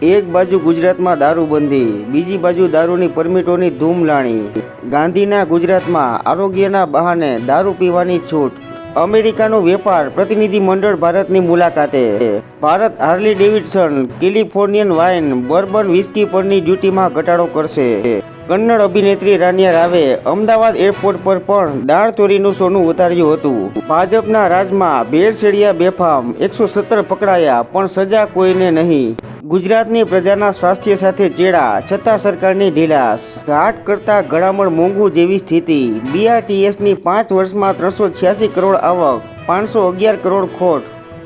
એક બાજુ ગુજરાતમાં દારૂબંધી, બીજી બાજુ દારૂની પરમિટોની ધૂમ લાણી. ગાંધીના ગુજરાતમાં આરોગ્યના બહાને દારૂ પીવાની છૂટ. અમેરિકાનું વેપાર પ્રતિનિધિ મંડળ ભારતની મુલાકાતે. Bharat Harley Davidson Californian wine bourbon whisky પરની ડ્યુટીમાં ઘટાડો કરશે. કન્નડ અભિનેત્રી રાનિયા રાવે અમદાવાદ એરપોર્ટ પર પણ દાળ ચોરીનું સોનું ઉતાર્યું હતું. ભાજપના રાજમાં ભેળસેળિયા બેફામ 117 પકડાયા પણ સજા કોઈને નહીં. ગુજરાતની પ્રજાના સ્વાસ્થ્ય સાથે ચેડા છતાં સરકારની ઢીલાસ. ઘાટ કરતા ઘડામણ મોંઘું જેવી સ્થિતિ. બીઆરટીએસની 5 વર્ષમાં 386 કરોડ આવક, 511 કરોડ ખોટ.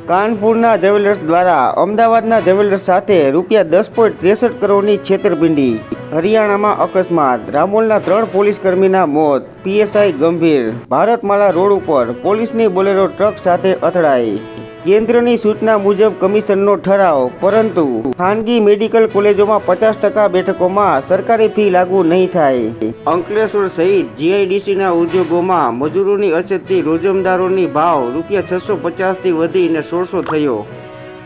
કાનપુરના જ્વેલર્સ દ્વારા અમદાવાદના જ્વેલર્સ સાથે ₹10.63 કરોડની છેતરપિંડી. હરિયાણામાં અકસ્માત, રામોલના 3 પોલીસ કર્મીના મોત, પીએસઆઈ ગંભીર. ભારતમાલા રોડ ઉપર પોલીસની બોલેરો ટ્રક સાથે અથડાઈ. કેન્દ્રની સૂચના મુજબ કમિશનનો ઠરાવ, પરંતુ ખાનગી મેડિકલ કોલેજોમાં 50% બેઠકોમાં સરકારી ફી લાગુ નહીં થાય. અંકલેશ્વર સહિત જીઆઈડીસીના ઉદ્યોગોમાં મજૂરોની અછતથી રોજમદારોની ભાવ ₹650થી વધીને 1600 થયો.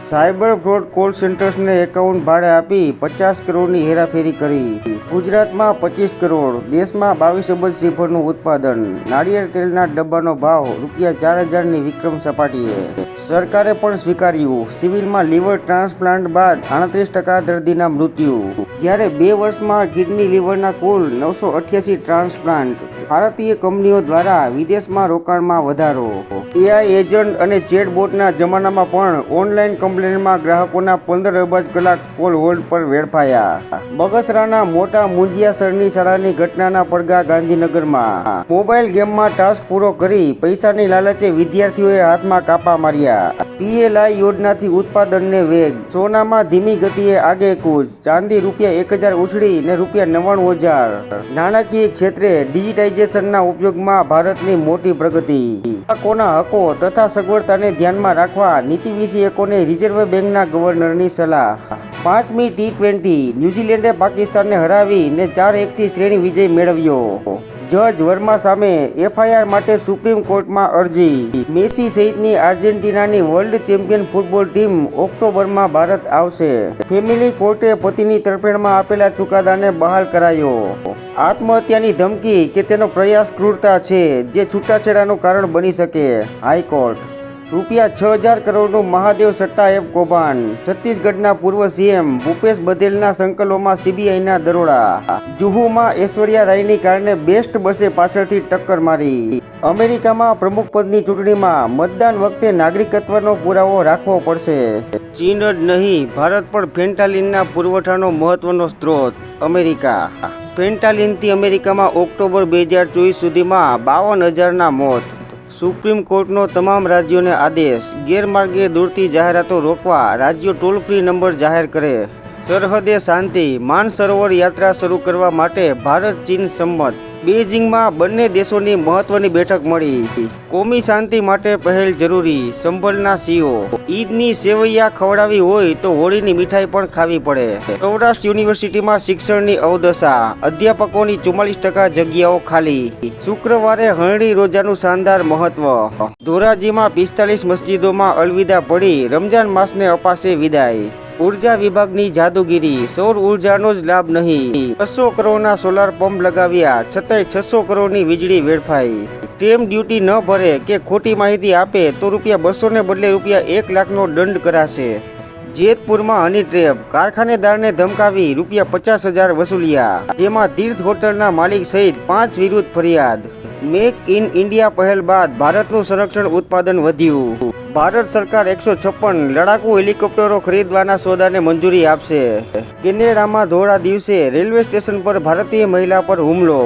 સાયબર ફ્રોડ કોલ સેન્ટર્સને એકાઉન્ટ ભાડે આપી 50 કરોડની હેરાફેરી કરી. ગુજરાતમાં 25 કરોડ, દેશમાં 22 અબજ શ્રીફળનું ઉત્પાદન. નાળિયેર તેલના ડબ્બાનો ભાવ ₹4000ની વિક્રમ સપાટીએ. સરકારે પણ સ્વીકાર્યું, સિવિલમાં લીવર ટ્રાન્સપ્લાન્ટ બાદ 38% દર્દીના મૃત્યુ. જ્યારે 2 વર્ષમાં કિડની લીવરના કુલ 988 ટ્રાન્સપ્લાન્ટ. ભારતીય કંપનીઓ દ્વારા વિદેશમાં રોકાણમાં વધારો. એઆઈ એજન્ટ અને ચેટબોટના જમાનામાં પણ ઓનલાઈન કમ્પ્લેનમાં ગ્રાહકોના 15 અબજ કલાક કોલ હોલ્ડ પર વેડફાયા. બગસરાના મોટા મુંજિયાસરની શાળાની ઘટનાના પડઘા ગાંધીનગરમાં. મોબાઈલ ગેમમાં ટાસ્ક પૂરો કરી પૈસાની લાલચે વિદ્યાર્થીઓએ હાથમાં કાપા માર્યા. પીએલઆઈ યોજનાથી ઉત્પાદનને વેગ. સોનામાં ધીમી ગતિએ આગેકૂચ. ચાંદી ₹1000 ઉછળીને ₹99000. નાણાકીય ક્ષેત્રે ડિજિટાઇઝેશનના ઉપયોગમાં ભારતની મોટી પ્રગતિ. ગ્રાહકોના હકો તથા સગવડતાને ધ્યાનમાં રાખવા નીતિ વિષયકોને રિઝર્વ બેંકના ગવર્નરની સલાહ. 5મી T20 ન્યૂઝીલેન્ડે પાકિસ્તાનને હરાવીને 4-1થી શ્રેણી વિજય મેળવ્યો. જજ વર્મા સામે એફઆઈઆર માટે સુપ્રીમ કોર્ટમાં અરજી. મેસી સહિતની આર્જેન્ટિનાની વર્લ્ડ ચેમ્પિયન ફૂટબોલ ટીમ ઓક્ટોબરમાં ભારત આવશે. ફેમિલી કોર્ટે પતિની તરફેણમાં આપેલા ચુકાદાને બહાલ કરાયો. આત્મહત્યાની ધમકી કે તેનો પ્રયાસ ક્રૂરતા છે જે છૂટાછેડાનું કારણ બની શકે. હાઈકોર્ટ. ₹6000 કરોડનું મહાદેવ સટ્ટા એપ કૌભાંડ. છત્તીસગઢના પૂર્વ સીએમ ભૂપેશ બધેલના સંકલોમાં સીબીઆઈના દરોડા. જુહુમાં ઐશ્વર્યા રાયની કારણે બેસ્ટ બસે પાછળથી ટક્કર મારી. અમેરિકામાં પ્રમુખપદની ચૂંટણીમાં મતદાન વખતે નાગરિકત્વનો પુરાવો રાખવો પડશે. ચીન જ નહીં, ભારત પણ ફેન્ટાલિનના પુરવઠાનો મહત્વનો સ્ત્રોત. અમેરિકા. ફેન્ટાલિનથી અમેરિકામાં ઓક્ટોબર 2024 સુધીમાં 52000ના મોત. સુપ્રીમ કોર્ટનો તમામ રાજ્યોને આદેશ. ગેરમાર્ગે દોડતી જાહેરાતો રોકવા રાજ્યો ટોલ ફ્રી નંબર જાહેર કરે. સરહદે શાંતિ. માનસરોવર યાત્રા શરૂ કરવા માટે ભારત ચીન સંમત. બેઇજિંગમાં બંને દેશોની મહત્વની બેઠક મળી. કોમી શાંતિ માટે પહેલ જરૂરી. સંભલના સીઓ. ઈદની સેવૈયા ખવડાવી હોય તો હોળીની મીઠાઈ પણ ખાવી પડે. સૌરાષ્ટ્ર યુનિવર્સિટીમાં શિક્ષણની અવદશા. અધ્યાપકોની 44% જગ્યાઓ ખાલી. શુક્રવારે હરણી રોજાનું શાનદાર મહત્વ. ધોરાજીમાં 45 મસ્જિદોમાં અલવિદા પડી રમજાન માસને અપાશે વિદાય. ઉર્જા વિભાગની જાદુગીરી. સૌર ઉર્જાનો જ લાભ નહીં. 200 કરોડના સોલાર પંપ લગાવ્યા છતાંય 600 કરોડની વીજળી વેડફાઈ. સ્ટેમ્પ ડ્યુટી ન ભરે કે ખોટી માહિતી આપે તો ₹200 ને બદલે ₹1 લાખનો દંડ કરાશે. જેતપુરમાં હની ટ્રેપ. કારખાનેદારને ધમકાવી ₹50000 વસૂલ્યા, જેમાં તીર્થ હોટલના માલિક સહિત 5 વિરુદ્ધ ફરિયાદ. મેક ઇન ઇન્ડિયા પહેલ બાદ ભારતનું સંરક્ષણ ઉત્પાદન વધ્યું. ભારત સરકાર 156 લડાકુ હેલિકોપ્ટરો ખરીદવાના સોદાને મંજૂરી આપશે. કેનેડામાં ધોળા દિવસે રેલવે સ્ટેશન પર ભારતીય મહિલા પર હુમલો.